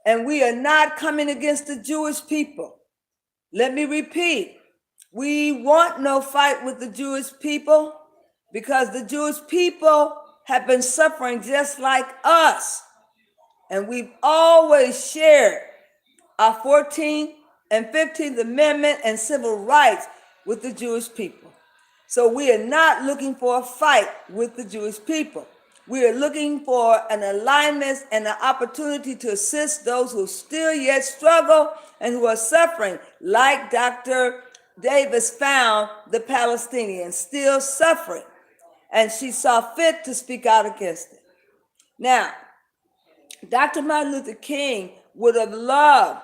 And we are not coming against the Jewish people. Let me repeat. We want no fight with the Jewish people because the Jewish people have been suffering just like us. And we've always shared our 14th and 15th Amendment and civil rights with the Jewish people. So we are not looking for a fight with the Jewish people. We are looking for an alignment and an opportunity to assist those who still yet struggle and who are suffering, like Dr. Davis found the Palestinians still suffering, and she saw fit to speak out against it. Now, Dr. Martin Luther King would have loved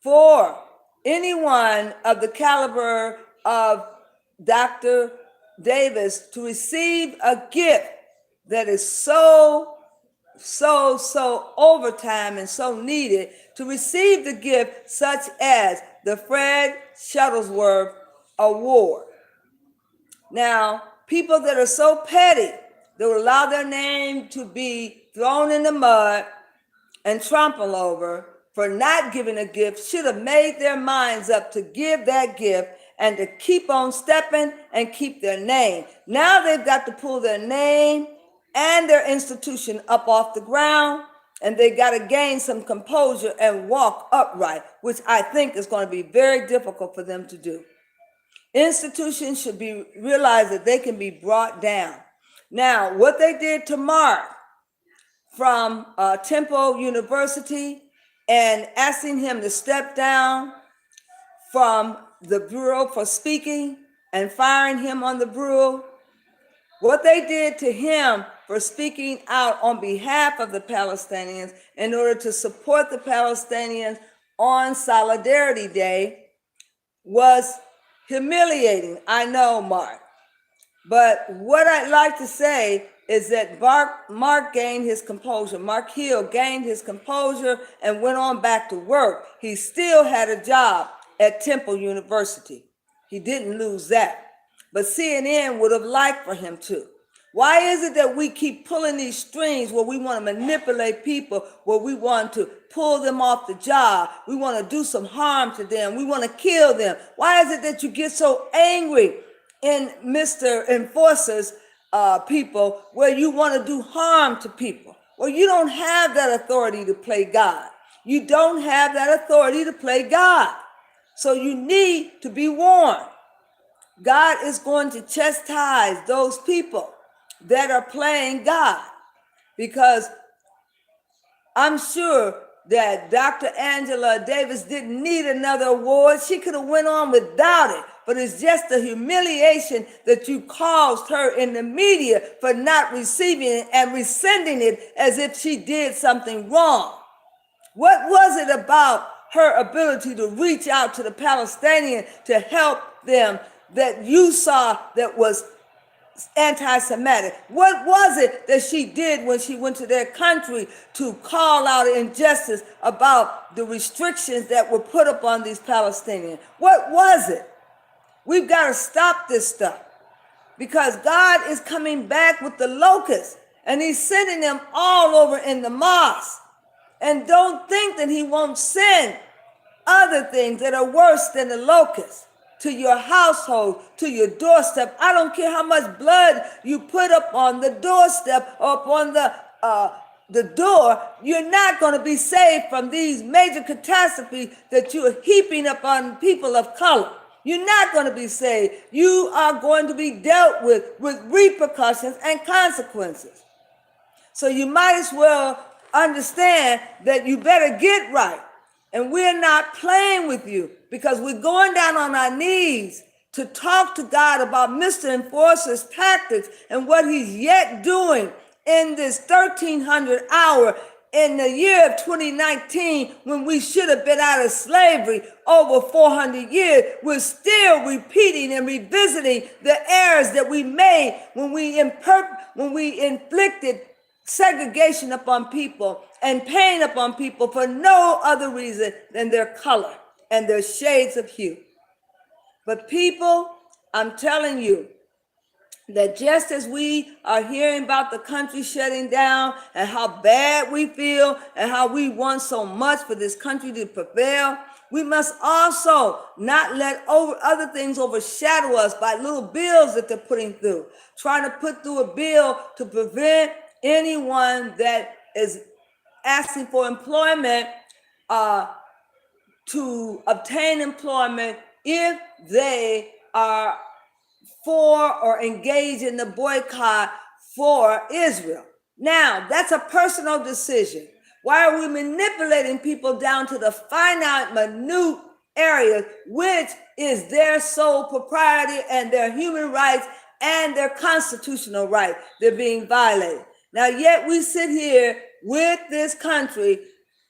for anyone of the caliber of Dr. Davis to receive a gift that is so overtime and so needed, to receive the gift such as the Fred Shuttlesworth Award. Now, people that are so petty, that will allow their name to be thrown in the mud and trampled over for not giving a gift, should have made their minds up to give that gift and to keep on stepping and keep their name. Now they've got to pull their name and their institution up off the ground, and they got to gain some composure and walk upright, which I think is going to be very difficult for them to do. Institutions should be realized that they can be brought down. Now, what they did to Mark from Temple University and asking him to step down from the Bureau for speaking and firing him on the Bureau, what they did to him for speaking out on behalf of the Palestinians in order to support the Palestinians on Solidarity Day was humiliating. I know, Mark. But what I'd like to say is that Mark gained his composure. Mark Hill gained his composure and went on back to work. He still had a job at Temple University. He didn't lose that. But CNN would have liked for him to. Why is it that we keep pulling these strings where we want to manipulate people, where we want to pull them off the job? We want to do some harm to them. We want to kill them. Why is it that you get so angry in Mr. Enforcer's people where you want to do harm to people? Well, you don't have that authority to play God. You don't have that authority to play God. So you need to be warned. God is going to chastise those people that are playing God, because I'm sure that Dr. Angela Davis didn't need another award. She could have went on without it, but it's just the humiliation that you caused her in the media for not receiving it and rescinding it as if she did something wrong. What was it about her ability to reach out to the Palestinians to help them that you saw that was anti-Semitic? What was it that she did when she went to their country to call out injustice about the restrictions that were put upon these Palestinians? What was it? We've got to stop this stuff, because God is coming back with the locusts, and he's sending them all over in the mosque. And don't think that he won't send other things that are worse than the locusts to your household, to your doorstep. I don't care how much blood you put up on the doorstep or up on the door, you're not going to be saved from these major catastrophes that you are heaping upon people of color. You're not going to be saved. You are going to be dealt with repercussions and consequences. So you might as well understand that you better get right. And we're not playing with you, because we're going down on our knees to talk to God about Mr. Enforcer's tactics and what he's yet doing in this 1300 hour in the year of 2019, when we should have been out of slavery over 400 years. We're still repeating and revisiting the errors that we made when we inflicted segregation upon people and pain upon people for no other reason than their color and their shades of hue. But people, I'm telling you, that just as we are hearing about the country shutting down and how bad we feel and how we want so much for this country to prevail, we must also not let other things overshadow us by little bills that they're putting through, trying to put through a bill to prevent anyone that is asking for employment to obtain employment if they are for or engage in the boycott for Israel. Now, that's a personal decision. Why are we manipulating people down to the finite, minute areas, which is their sole propriety and their human rights and their constitutional rights? They're being violated. Now, yet we sit here with this country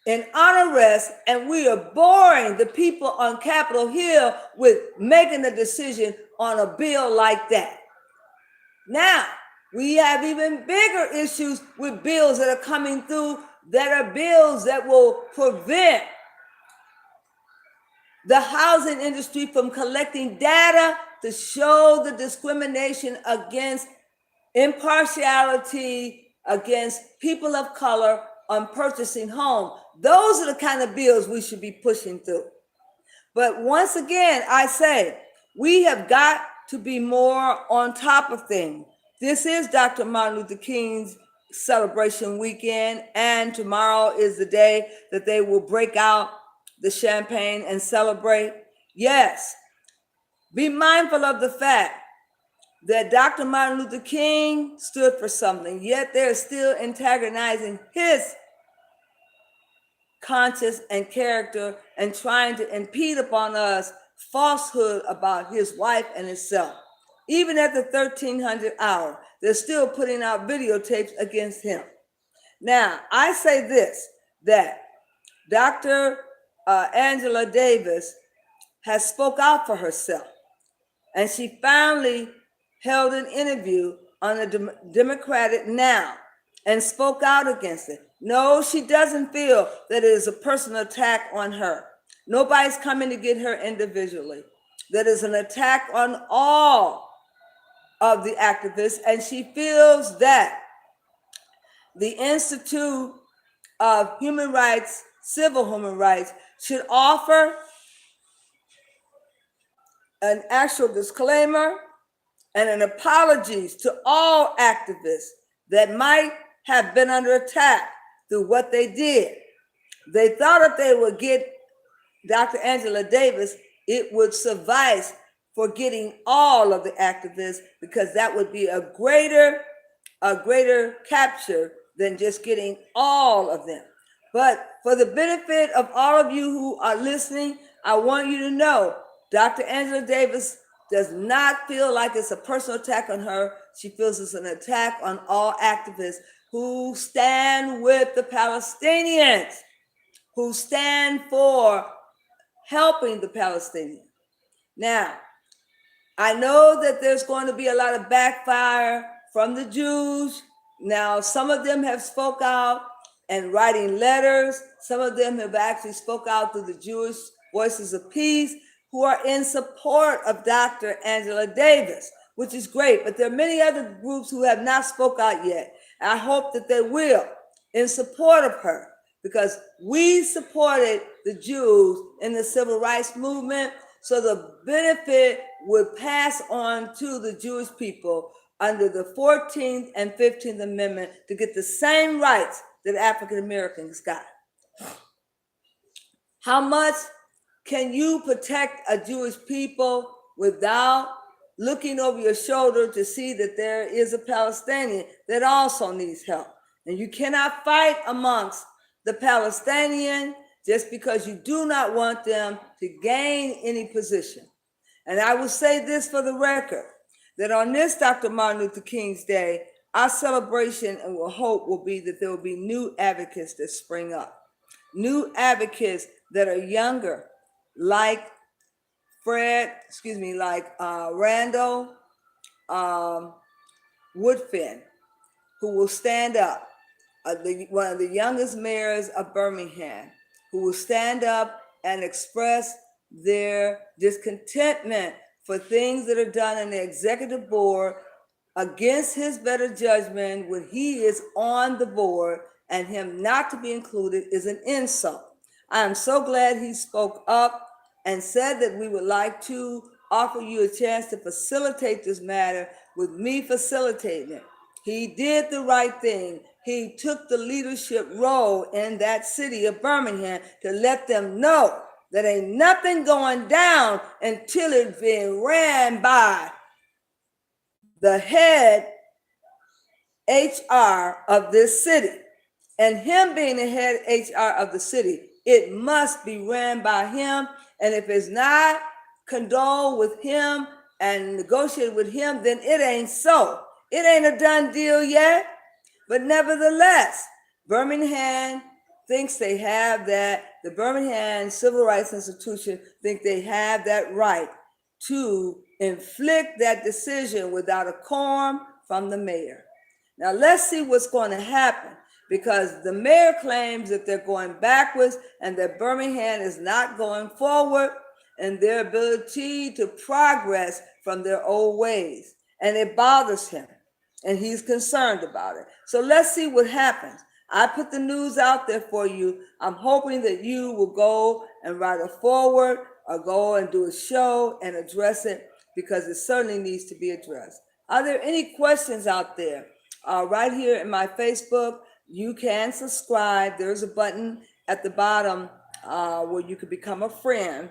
in unrest, and we are boring the people on Capitol Hill with making a decision on a bill like that. Now, we have even bigger issues with bills that are coming through that are bills that will prevent the housing industry from collecting data to show the discrimination against impartiality against people of color on purchasing home. Those are the kind of bills we should be pushing through. But once again, I say, we have got to be more on top of things. This is Dr. Martin Luther King's celebration weekend, and tomorrow is the day that they will break out the champagne and celebrate. Yes, be mindful of the fact that Dr. Martin Luther King stood for something, yet they're still antagonizing his conscience and character and trying to impede upon us falsehood about his wife and himself. Even at the 1300 hour, they're still putting out videotapes against him. Now, I say this, that Dr. Angela Davis has spoke out for herself, and she finally held an interview on the Democratic Now and spoke out against it. No, she doesn't feel that it is a personal attack on her. Nobody's coming to get her individually. That is an attack on all of the activists, and she feels that the Institute of Human Rights, Civil Human Rights, should offer an actual disclaimer and an apologies to all activists that might have been under attack through what they did. They thought if they would get Dr. Angela Davis, it would suffice for getting all of the activists, because that would be a greater capture than just getting all of them. But for the benefit of all of you who are listening, I want you to know Dr. Angela Davis does not feel like it's a personal attack on her. She feels it's an attack on all activists who stand with the Palestinians, who stand for helping the Palestinians. Now, I know that there's going to be a lot of backfire from the Jews. Now, some of them have spoke out and writing letters. Some of them have actually spoke out through the Jewish Voices of Peace, who are in support of Dr. Angela Davis, which is great. But there are many other groups who have not spoke out yet. I hope that they will in support of her, because we supported the Jews in the civil rights movement, so the benefit would pass on to the Jewish people under the 14th and 15th Amendment to get the same rights that African Americans got. How much can you protect a Jewish people without looking over your shoulder to see that there is a Palestinian that also needs help? And you cannot fight amongst the Palestinian just because you do not want them to gain any position. And I will say this for the record, that on this Dr. Martin Luther King's Day, our celebration and hope will be that there will be new advocates that spring up, new advocates that are younger, like Randall Woodfin, who will stand up, one of the youngest mayors of Birmingham, who will stand up and express their discontentment for things that are done in the executive board against his better judgment when he is on the board, and him not to be included is an insult. I am so glad he spoke up and said that we would like to offer you a chance to facilitate this matter with me facilitating it. He did the right thing. He took the leadership role in that city of Birmingham to let them know that ain't nothing going down until it's been ran by the head HR of this city. And him being the head HR of the city, it must be ran by him. And if it's not condoned with him and negotiated with him, then it ain't so. It ain't a done deal yet. But nevertheless, Birmingham thinks they have that, the Birmingham Civil Rights Institution think they have that right to inflict that decision without a quorum from the mayor. Now let's see what's going to happen, because the mayor claims that they're going backwards and that Birmingham is not going forward in their ability to progress from their old ways. And it bothers him and he's concerned about it. So let's see what happens. I put the news out there for you. I'm hoping that you will go and write a forward or go and do a show and address it, because it certainly needs to be addressed. Are there any questions out there? Right here in my Facebook, you can subscribe. There's a button at the bottom where you can become a friend,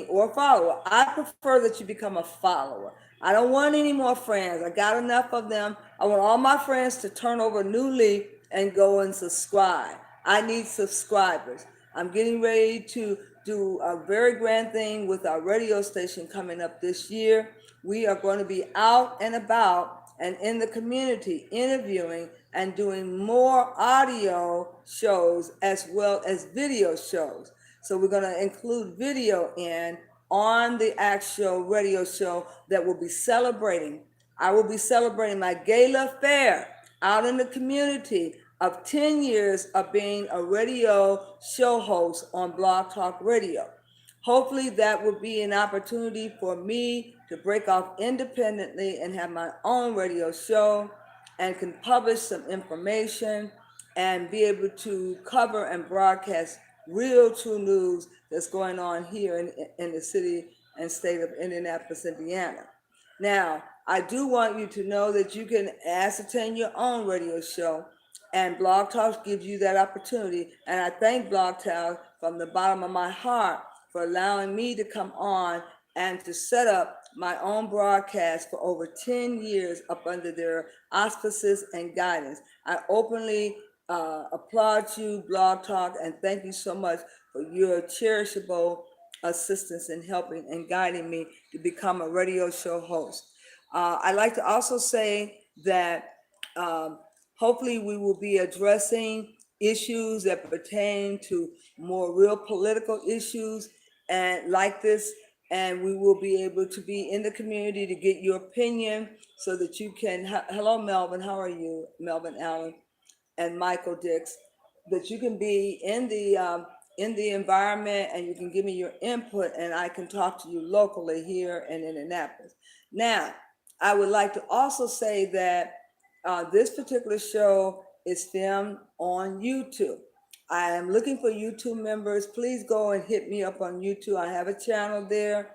or a follower. I prefer that you become a follower. I don't want any more friends. I got enough of them. I want all my friends to turn over a new leaf and go and subscribe. I need subscribers. I'm getting ready to do a very grand thing with our radio station coming up this year. We are going to be out and about and in the community interviewing and doing more audio shows as well as video shows. So we're going to include video in on the actual radio show that will be celebrating. I will be celebrating my gala fair out in the community of 10 years of being a radio show host on Blog Talk Radio. Hopefully that will be an opportunity for me to break off independently and have my own radio show and can publish some information and be able to cover and broadcast real true news that's going on here in the city and state of Indianapolis, Indiana. Now, I do want you to know that you can ascertain your own radio show, and Blog Talk gives you that opportunity. And I thank Blog Talk from the bottom of my heart for allowing me to come on and to set up my own broadcast for over 10 years up under their auspices and guidance. I openly applaud you, Blog Talk, and thank you so much for your cherishable assistance in helping and guiding me to become a radio show host. I'd like to also say that hopefully we will be addressing issues that pertain to more real political issues and like this, and we will be able to be in the community to get your opinion so that you can, hello Melvin, how are you? Melvin Allen and Michael Dix, that you can be in the environment and you can give me your input and I can talk to you locally here in Indianapolis. Now, I would like to also say that this particular show is filmed on YouTube. I am looking for YouTube members. Please go and hit me up on YouTube. I have a channel there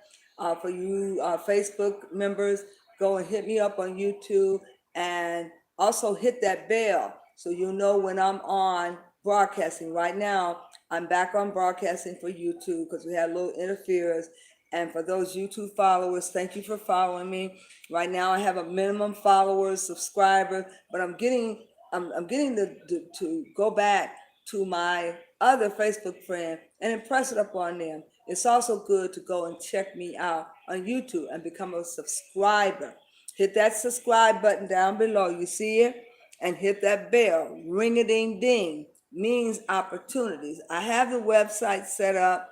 for you Facebook members. Go and hit me up on YouTube and also hit that bell so you'll know when I'm on broadcasting. Right now, I'm back on broadcasting for YouTube because we had a little interference. And for those YouTube followers, thank you for following me. Right now, I have a minimum followers, subscribers, but I'm getting to go back to my other Facebook friend and impress it upon them. It's also good to go and check me out on YouTube and become a subscriber. Hit that subscribe button down below. You see it? And hit that bell. Ring-a-ding-ding means opportunities. I have the website set up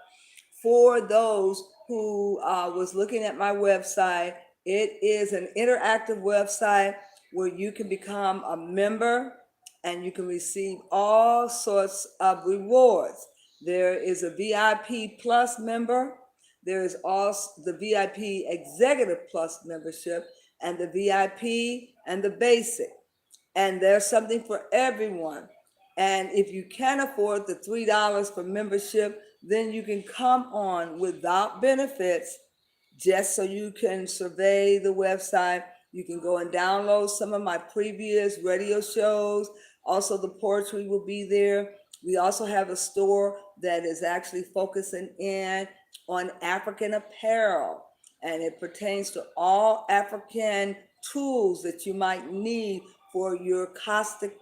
for those who was looking at my website. It is an interactive website where you can become a member and you can receive all sorts of rewards. There is a VIP Plus member. There is also the VIP Executive Plus membership. and the VIP and the basic. And there's something for everyone. And if you can't afford the $3 for membership, then you can come on without benefits just so you can survey the website. You can go and download some of my previous radio shows. Also, the poetry will be there. We also have a store that is actually focusing in on African apparel, and it pertains to all African tools that you might need for your caustic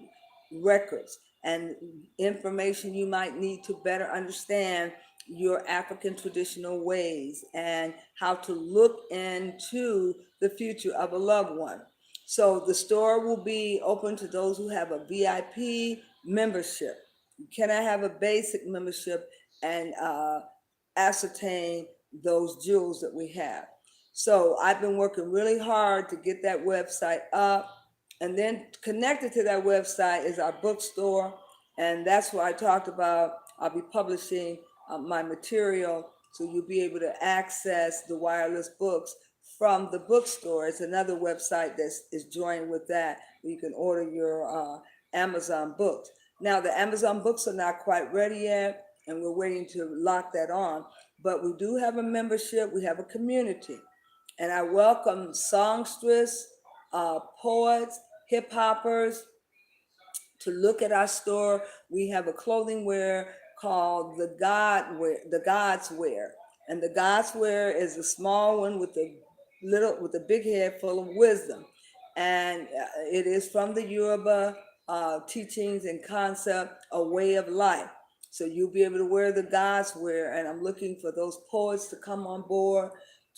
records and information you might need to better understand your African traditional ways and how to look into the future of a loved one. So the store will be open to those who have a VIP membership. You cannot have a basic membership and ascertain those jewels that we have. So I've been working really hard to get that website up. And then connected to that website is our bookstore. And that's where I talked about I'll be publishing my material. So you'll be able to access the wireless books from the bookstore. It's another website that is joined with that, where you can order your Amazon books. Now, the Amazon books are not quite ready yet, and we're waiting to lock that on. But we do have a membership, we have a community. And I welcome songstress, poets, hip hoppers to look at our store. We have a clothing wear called the God's Wear. And the God's Wear is a small one with a big head full of wisdom. And it is from the Yoruba teachings and concept, a way of life. So you'll be able to wear the God's Wear. And I'm looking for those poets to come on board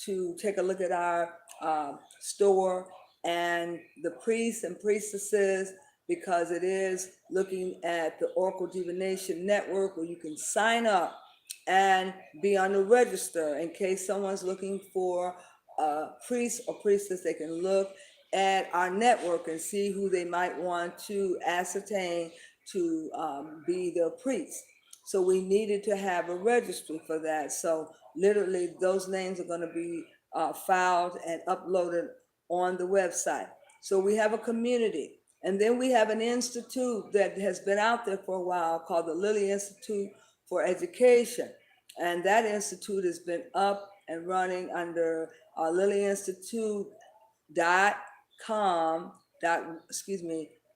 to take a look at our store, and the priests and priestesses, because it is looking at the Oracle Divination Network, where you can sign up and be on the register in case someone's looking for a priest or priestess. They can look at our network and see who they might want to ascertain to be their priest. So we needed to have a registry for that. So literally those names are going to be filed and uploaded on the website. So we have a community. And then we have an institute that has been out there for a while called the Lilly Institute for Education. And that institute has been up and running under lilyinstitute.com,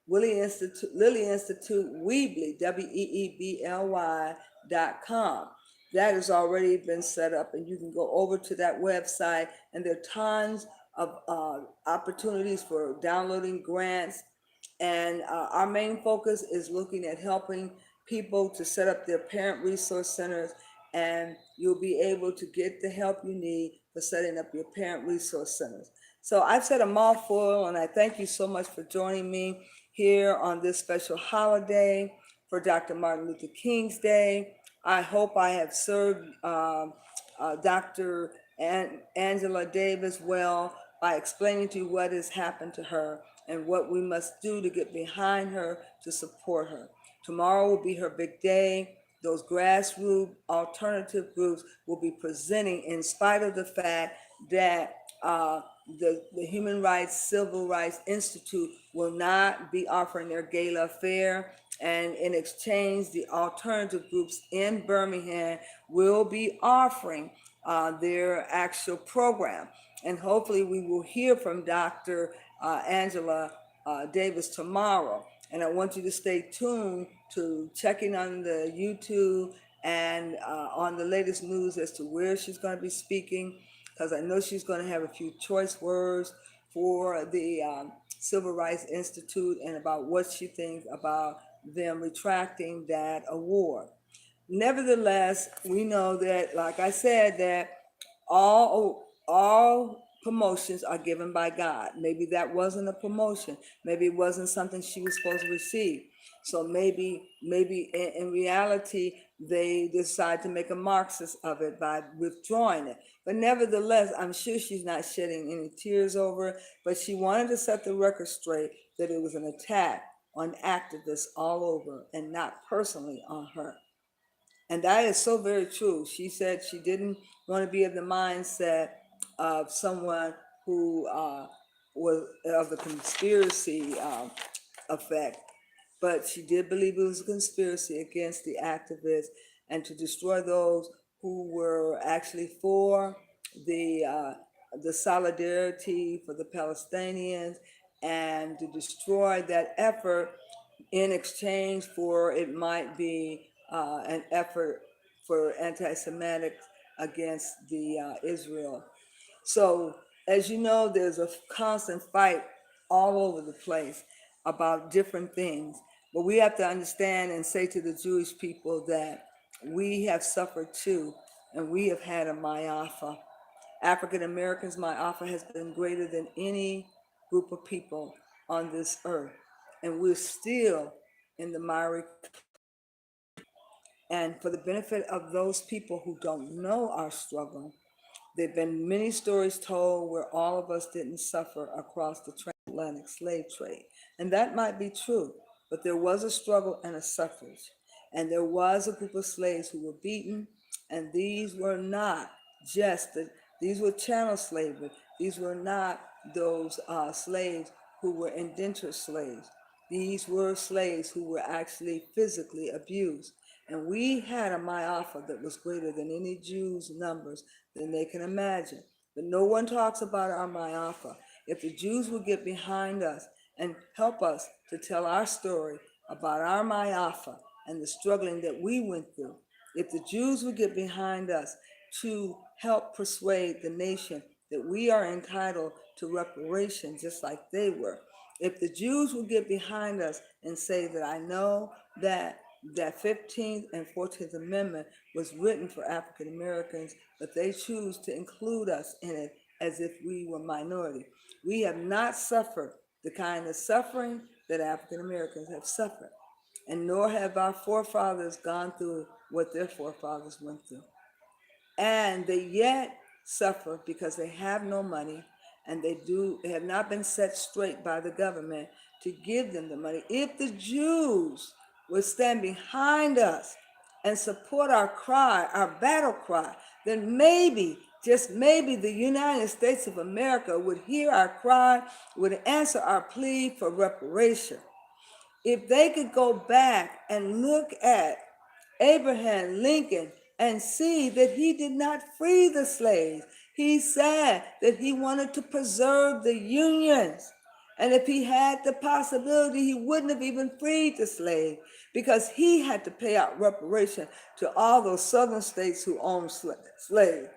Lilly Institute Weebly, WEEBLY.com. That has already been set up, and you can go over to that website, and there are tons of opportunities for downloading grants. And our main focus is looking at helping people to set up their parent resource centers, and you'll be able to get the help you need for setting up your parent resource centers. So I've said a mouthful, and I thank you so much for joining me here on this special holiday for Dr. Martin Luther King's Day. I hope I have served Dr. Angela Davis well by explaining to you what has happened to her and what we must do to get behind her to support her. Tomorrow will be her big day. Those grassroots alternative groups will be presenting, in spite of the fact that the Human Rights Civil Rights Institute will not be offering their gala affair. And in exchange, the alternative groups in Birmingham will be offering their actual program. And hopefully we will hear from Dr. Angela Davis tomorrow. And I want you to stay tuned to checking on the YouTube and on the latest news as to where she's going to be speaking, because I know she's going to have a few choice words for the Civil Rights Institute and about what she thinks about them retracting that award. Nevertheless, we know that, like I said, that all promotions are given by God. Maybe that wasn't a promotion. Maybe it wasn't something she was supposed to receive. So maybe in reality, they decide to make a Marxist of it by withdrawing it. But nevertheless, I'm sure she's not shedding any tears over it, but she wanted to set the record straight that it was an attack on activists all over and not personally on her. And that is so very true. She said she didn't want to be of the mindset of someone who was of the conspiracy effect, but she did believe it was a conspiracy against the activists and to destroy those who were actually for the uh, the solidarity for the Palestinians and to destroy that effort in exchange for it might be an effort for anti-Semitic against the Israel. So, as you know, there's a constant fight all over the place about different things. But we have to understand and say to the Jewish people that we have suffered too, and we have had a Ma'afa. African Americans, Ma'afa has been greater than any group of people on this earth. And we're still in the miry. And for the benefit of those people who don't know our struggle, there have been many stories told where all of us didn't suffer across the transatlantic slave trade. And that might be true, but there was a struggle and a suffrage. And there was a group of slaves who were beaten, and these were not just these were chattel slavery. These were not those slaves who were indentured slaves. These were slaves who were actually physically abused. And we had a Ma'afa that was greater than any Jews' numbers than they can imagine. But no one talks about our Ma'afa. If the Jews would get behind us and help us to tell our story about our Ma'afa and the struggling that we went through, if the Jews would get behind us to help persuade the nation that we are entitled to reparations just like they were, if the Jews would get behind us and say that I know that that 15th and 14th Amendment was written for African Americans, but they choose to include us in it as if we were minority. We have not suffered the kind of suffering that African Americans have suffered, and nor have our forefathers gone through what their forefathers went through. And they yet suffer because they have no money and they have not been set straight by the government to give them the money. If the Jews would stand behind us and support our cry, our battle cry, then maybe, just maybe, the United States of America would hear our cry, would answer our plea for reparation. If they could go back and look at Abraham Lincoln and see that he did not free the slaves. He said that he wanted to preserve the unions. And if he had the possibility, he wouldn't have even freed the slave because he had to pay out reparation to all those southern states who owned slaves.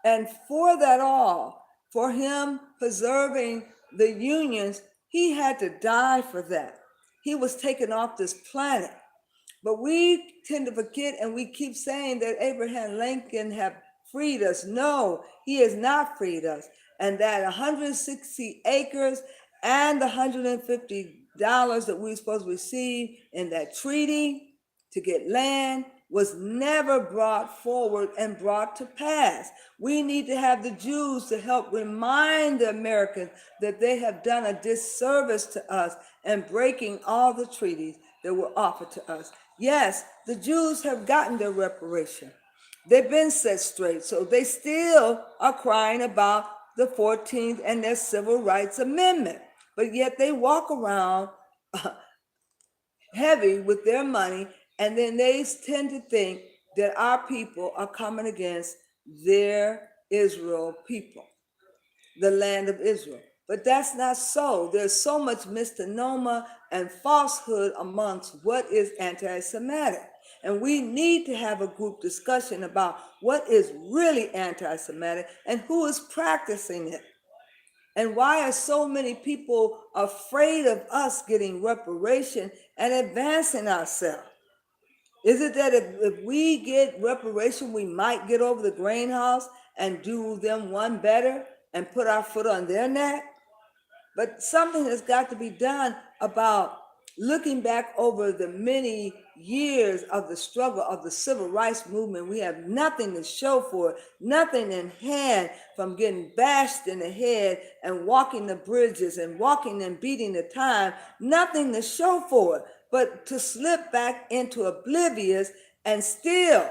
And for that all, for him preserving the unions, he had to die for that. He was taken off this planet. But we tend to forget and we keep saying that Abraham Lincoln have freed us. No, he has not freed us. And that 160 acres and the $150 that we were supposed to receive in that treaty to get land was never brought forward and brought to pass. We need to have the Jews to help remind the Americans that they have done a disservice to us and breaking all the treaties that were offered to us. Yes, the Jews have gotten their reparation. They've been set straight, so they still are crying about the 14th and their Civil Rights Amendment. But yet they walk around heavy with their money, and then they tend to think that our people are coming against their Israel people, the land of Israel. But that's not so. There's so much misnomer and falsehood amongst what is anti-Semitic. And we need to have a group discussion about what is really anti-Semitic and who is practicing it. And why are so many people afraid of us getting reparation and advancing ourselves? Is it that if we get reparation, we might get over the grain house and do them one better and put our foot on their neck? But something has got to be done about looking back over the many years of the struggle of the civil rights movement. We have nothing to show for it, nothing in hand from getting bashed in the head and walking the bridges and walking and beating the time, nothing to show for it, but to slip back into oblivious and still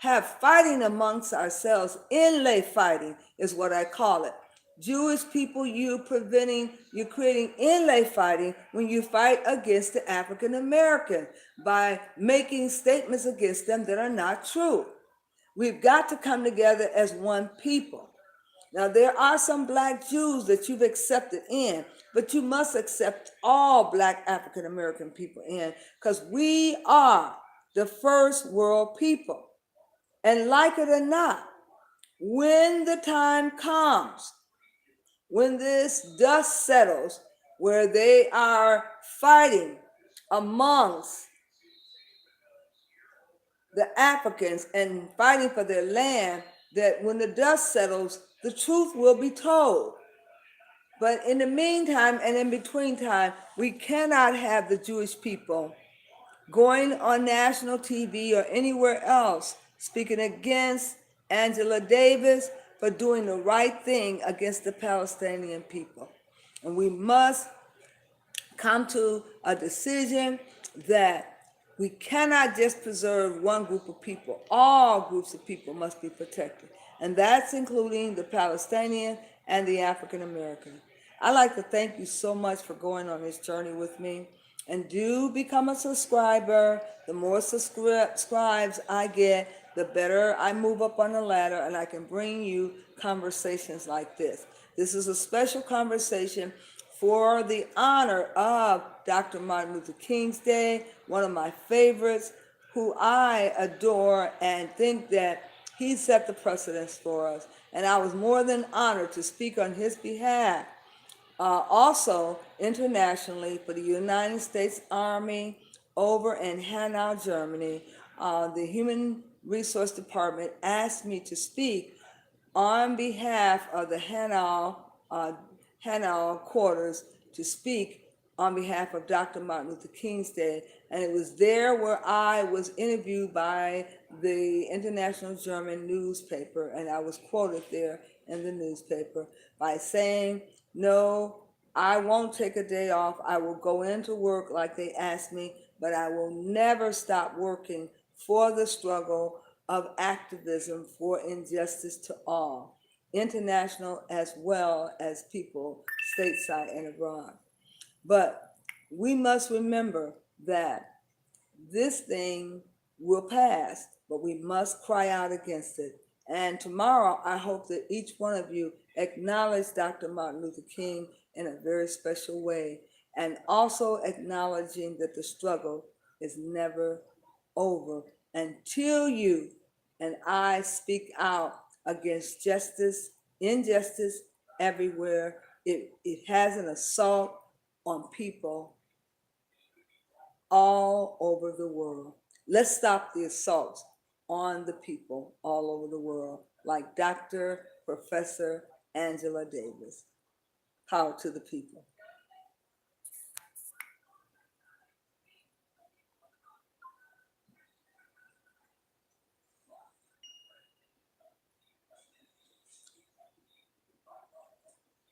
have fighting amongst ourselves. Inlay fighting is what I call it. Jewish people, you're creating inlay fighting when you fight against the African American by making statements against them that are not true. We've got to come together as one people. Now, there are some black Jews that you've accepted in, but you must accept all black African American people in because we are the first world people. And like it or not, when the time comes, when this dust settles, where they are fighting amongst the Africans and fighting for their land, that when the dust settles, the truth will be told. But in the meantime and in between time, we cannot have the Jewish people going on national TV or anywhere else speaking against Angela Davis for doing the right thing against the Palestinian people. And we must come to a decision that we cannot just preserve one group of people. All groups of people must be protected. And that's including the Palestinian and the African American. I'd like to thank you so much for going on this journey with me. And do become a subscriber. The more subscribes I get, the better I move up on the ladder and I can bring you conversations like this. This is a special conversation for the honor of Dr. Martin Luther King's Day, one of my favorites, who I adore and think that he set the precedence for us. And I was more than honored to speak on his behalf. Also, internationally, for the United States Army over in Hanau, Germany, the Human Resource Department asked me to speak on behalf of the Hanau quarters, to speak on behalf of Dr. Martin Luther King's Day. And it was there where I was interviewed by the International German newspaper, and I was quoted there in the newspaper by saying, no, I won't take a day off. I will go into work like they asked me, but I will never stop working for the struggle of activism for injustice to all, international as well as people stateside and abroad. But we must remember that this thing will pass, but we must cry out against it. And tomorrow, I hope that each one of you acknowledge Dr. Martin Luther King in a very special way, and also acknowledging that the struggle is never over until you and I speak out against injustice everywhere. It has an assault on people all over the world. Let's stop the assaults on the people all over the world, like Dr. Professor Angela Davis. Power to the people.